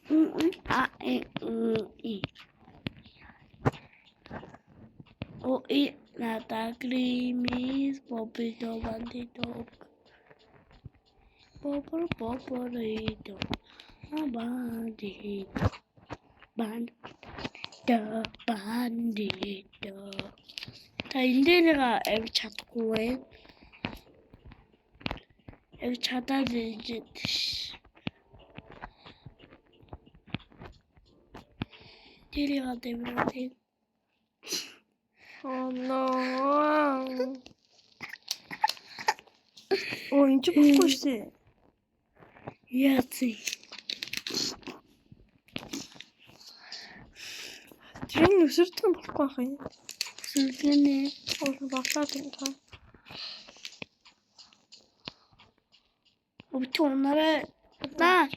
A, E, I. O, I, nata, grimis, popito, bandito. Poporo, poporito. Bandito. Bandito. 자, 이제 내가 앱 찾고 해. 앱 찾아야지, 이제. 딜이가 되면 돼. no. 인쪽 받고 있어. 야지. Тэрний өсөртөн болохгүй байх юм. 슬프네. Болоод байна. 어떻게 오늘은 쳤다.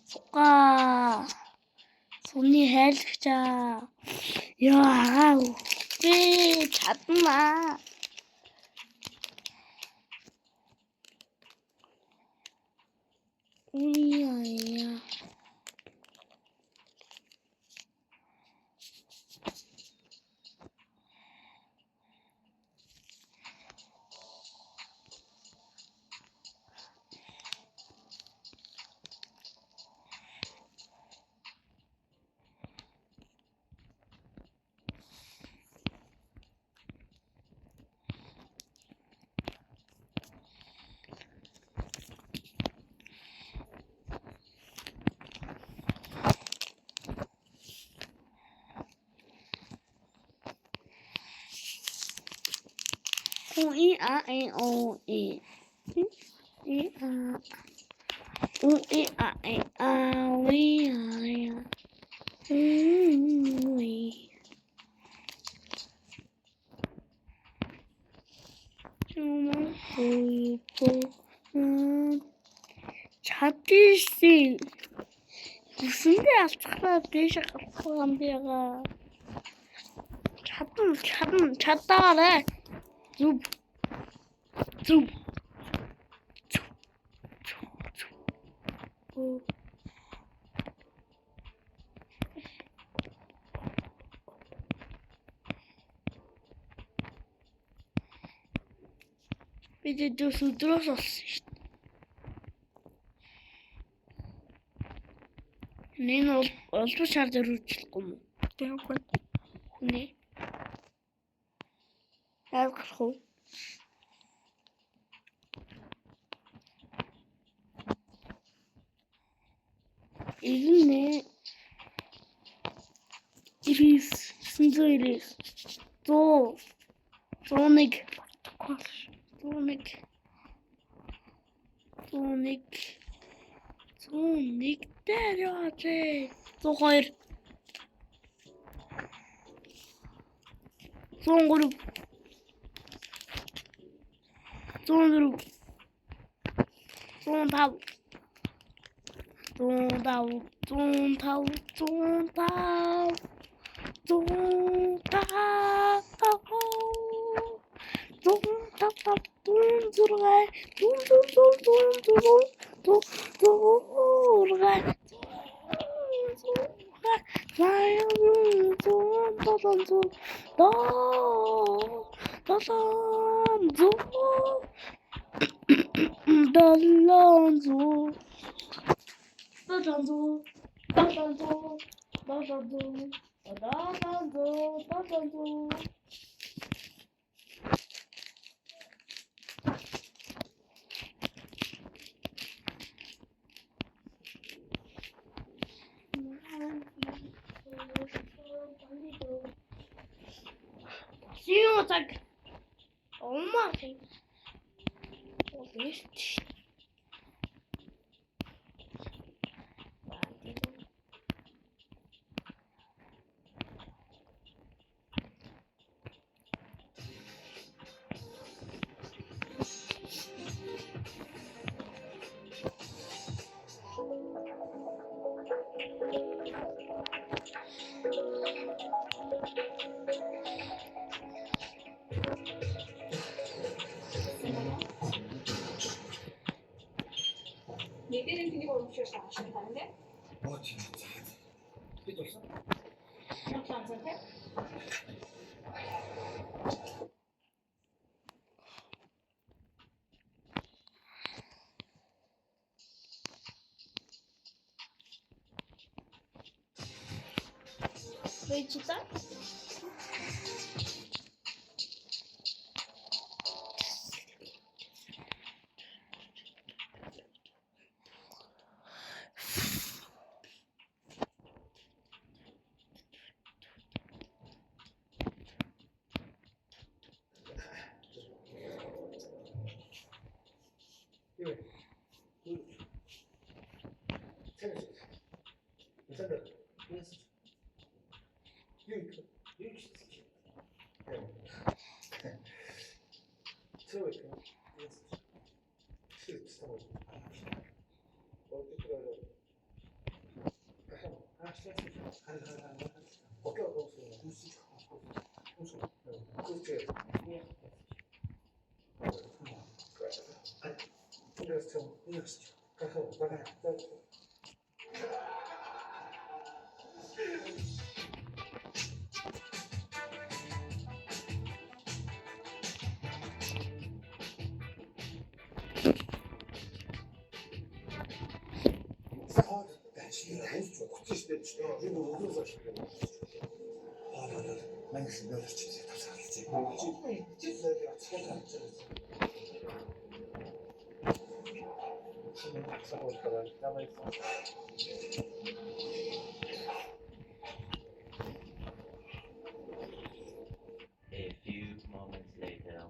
속아. 손이 헬스자. 야, 우리 잤나? 아니야. 오이 아이 오이 이아 오이 아이 아위 아야 위 정말 보이고 잡힐씨 무슨 데야 차라리 시작한 데가 찾다가 그래 좀 이제 또 들었었어. 얘는 어떻게 찾아를 칠 거면? Тэгвэл 네. 알고. 이거네. 이리스 순서 이리스. 또 소닉 때려야지. 또 거일. 쏜 그룹. 쏜 타고. 들어가. 지금 딱 엄마 어디 얘들은 그니까 올리셔서 아시는 다른데? 진짜. 삐졌어? 이렇게 안 상태? 왜 진짜? A few moments later.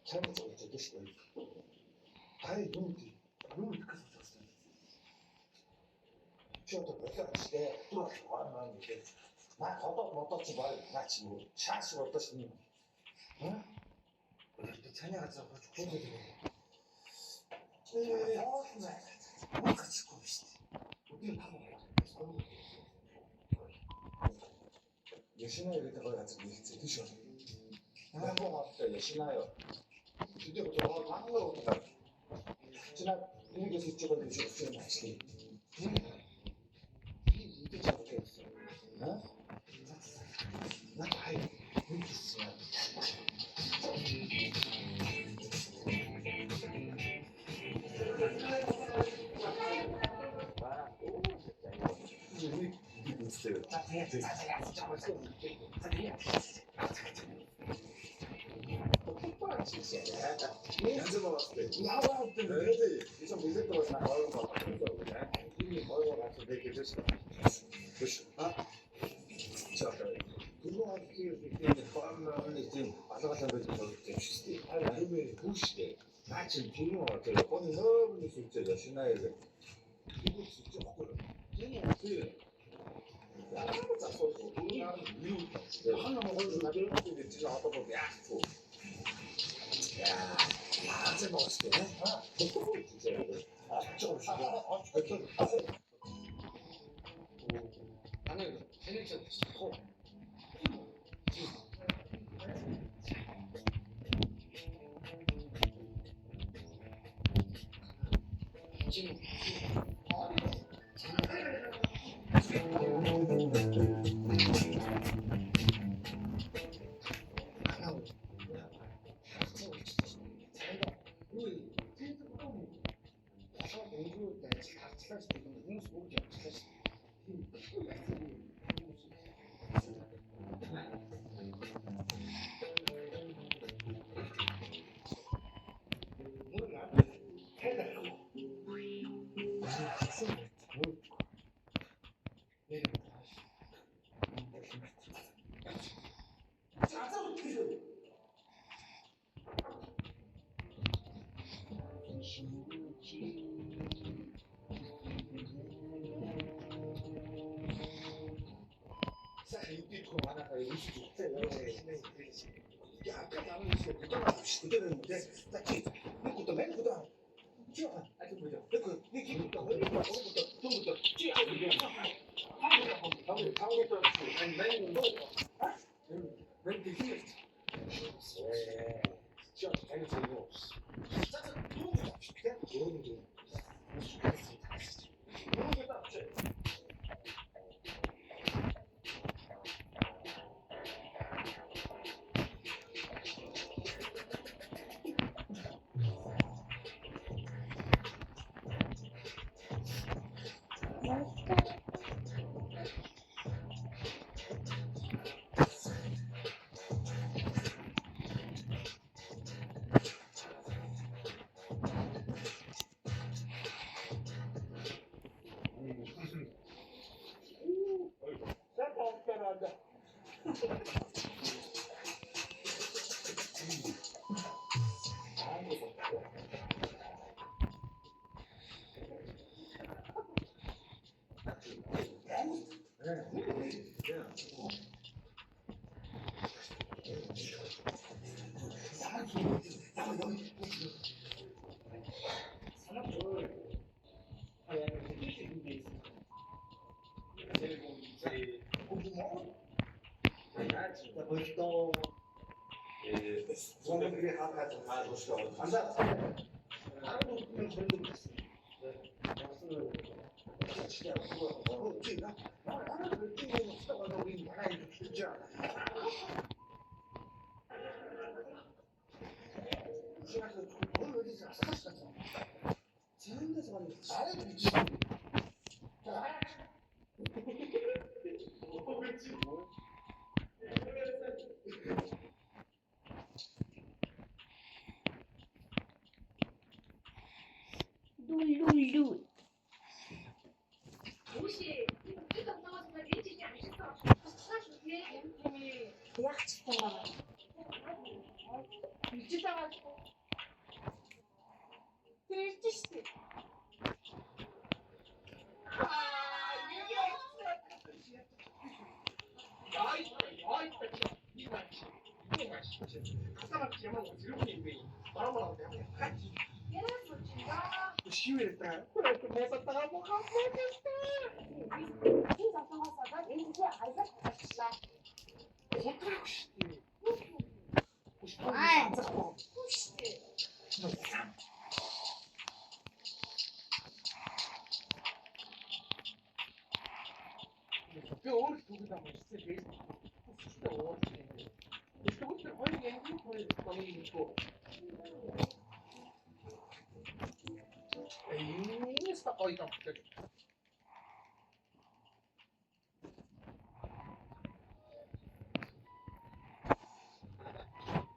잘못 적었죠, 뜻이. 아니, 눈이 크게 졌어. 저도 몇살 때 뚫어서 와는 게, 나 더도 못 떴지 말, 나 지금 샷이 어떠시니? 응? 우리 찬양을 잡고 죽어도 돼. 같이 굽시다. 우리는 다 먹어야 여신아요, 이렇게 같이 드셔. 한번 왔을 때 여신아요. 그때부터 막 먹었다. 지난 일기에서 찍은 데 주었어요, 맛있게. 이게 잘못했어. 어? 나 아이, 이렇게 있어. 우리 있어요. 연습을 왔을 때, 나와 때는 애들이 좀 믿을 거라서 나와서 막 그러더라고. 이미 거의 가서 내게 됐어. 그렇지. 아? 자, 그거 이제 빠르면 이제 아삭아삭 좀 시대. 아니, 그 시대. 나 지금 비밀 같아요. 뻔히 너무 수 있죠. 여신아이들. 이거 진짜 먹거든. 그 아무 짝소 하나 먹어도 나중에 이제 진짜 아빠 보고 야, 야, 진짜 맛있게. 아, 진짜. 아, 조금 쉬고. 나는 생일자 됐어. 지금 Questo sono le carte a lo scopo. Andate. Non prendo questo. 룰룰룰. 혹시 일단 나와서 일찍이 안 씻어. 사실 뒤에 양념이 대학 싶은 거. 일찍 사가지고. Тэрж штэ. Шивэртаа. Гүрэх мэсатаа мохоо мэстэй. 이 작성하다가 렌즈에 알바 받았다. 호텔 штэ. 아, заахгүй. 혹시 Би өөр түүхэд амарч тэгээд өсөлтөө өөр. Өсөлтөө хоёр янз хоёр нэг. Энэ ста ой тавтай.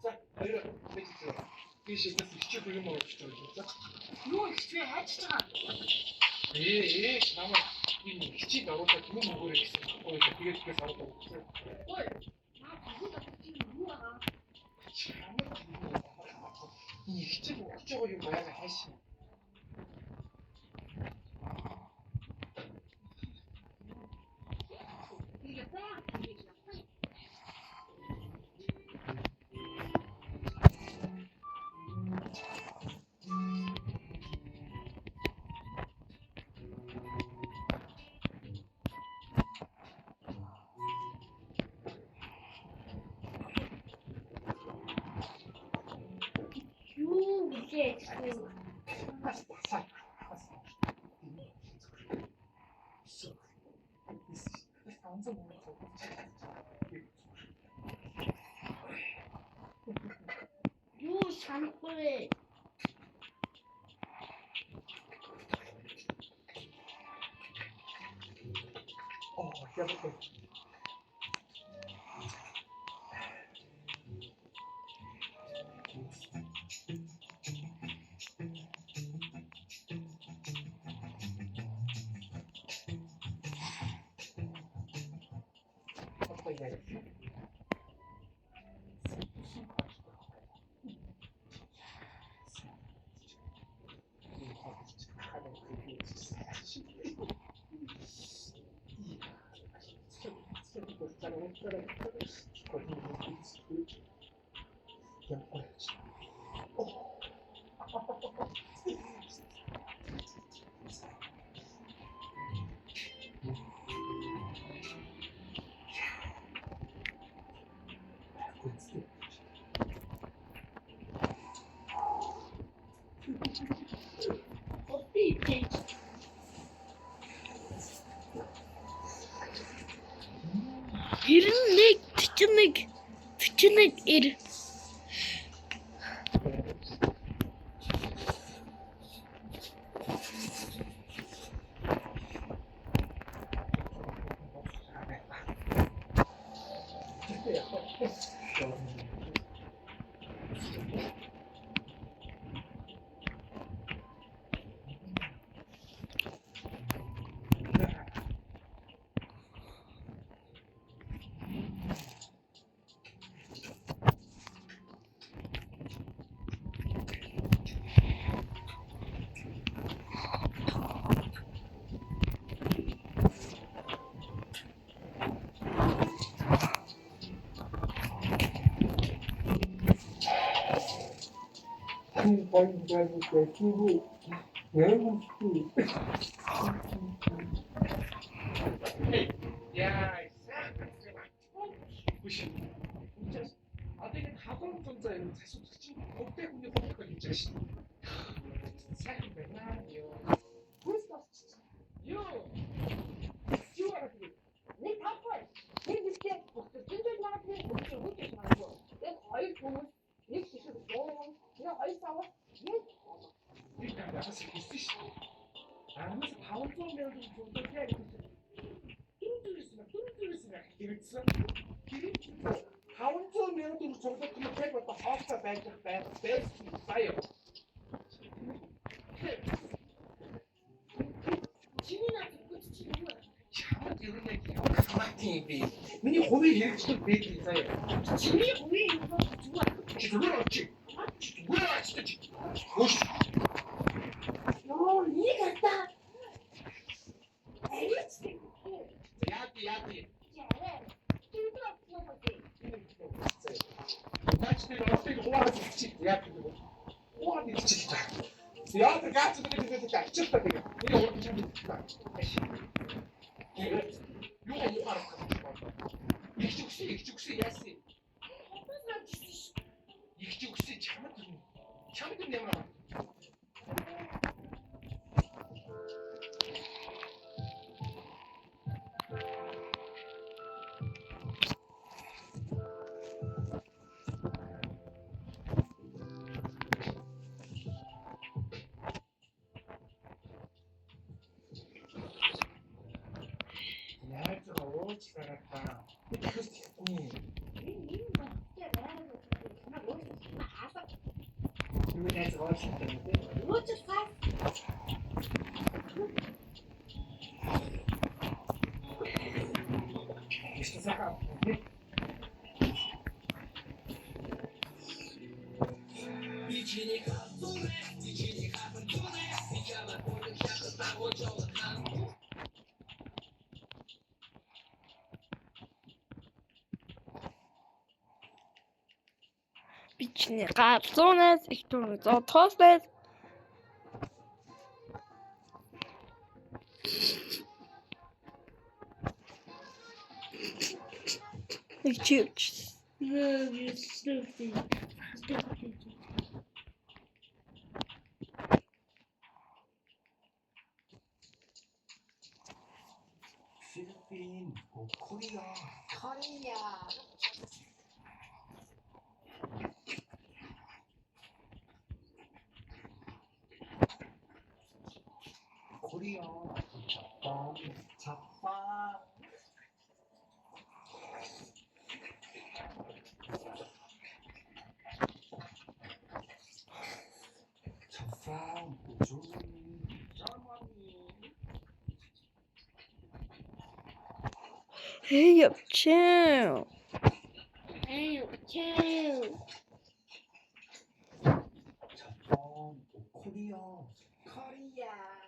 За, хоёроо мэдчихв. Би шигнэс хичээл бүхэн мөн гэж байна. юу ихтэй хайж байгаа. Намайг энэ хичээл оруулаад юм өгөөрэй гэсэн. Ой, тэгээд би сардаг. ой, наа бүгд чи юу аа? 이 хичээл өгч байгаа юм байгаа хайшин. 이게 딱 이게 유 이게 유 잠꼬리 야부터. 어디 있지? Ирнэг төчнэг ир. 야, 무시. 아들이 가방 전자에는 사실 지금 어때 근데 보니까 진짜 씨. 사실 맨날요. 벌써 요. 지워라 그래. 내 바빠. 내 밑에 진짜 나한테 못해 말고. 내 거의 보면 내 기술도 너무 그냥 거의 싸워. 일단 나가서 있으시. 나면서 다음 주면 좀 해야 뚫으시나 이랬어. 다음 주면 좀 정도 그만 해봐. 또 하우스 베스트 파이어. 지민아 듣고 지치는 거야. 참 이런 얘기야. 마틴이 니 호미 이렇게 베이트 있어요. 지민이 우리 이거 좋아. 지도를 없지. 지도를 진짜. 오씨. театр гэдэг. Уу нэг чиг та. Театр гац гэдэг ачаалтаа гэдэг. Энэ урд чам гэдэг. Юу харах вэ? Их зүгсээ яасан. Их зүгсээ чамд ямар аа. 잘했다. Бичний газуунаас их дүр зотхослээд нэг чивч 필리핀, 코리아. 코리아, 자pan. 자pan, Hey yapacağım. 자pan, 코리아. 코리아.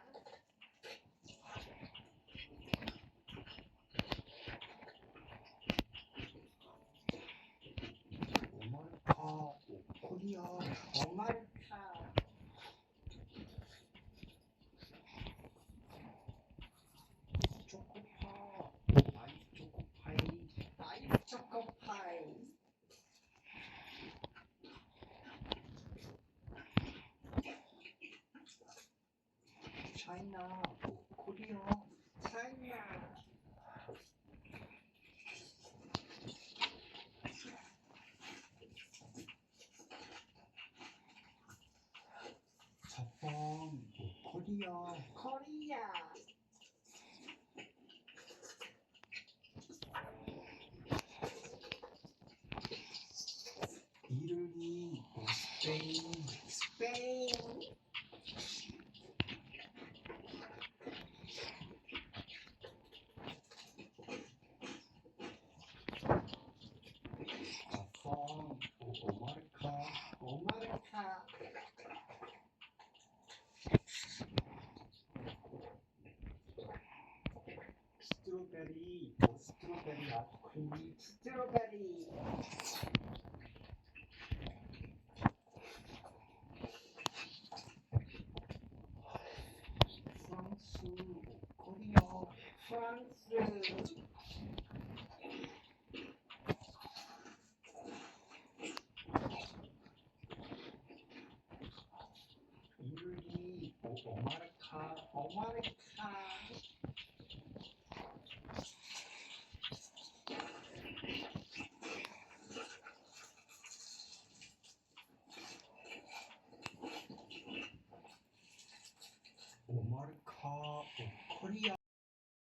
아이스 초코파이. 차이나, 코리아, 차이나. 자pan, 코리아. 이름이 스페인. 자판, 오마르카. 스트로베리, 아쿠이, 스트로베리. 프랑스, 코리아, 프랑스.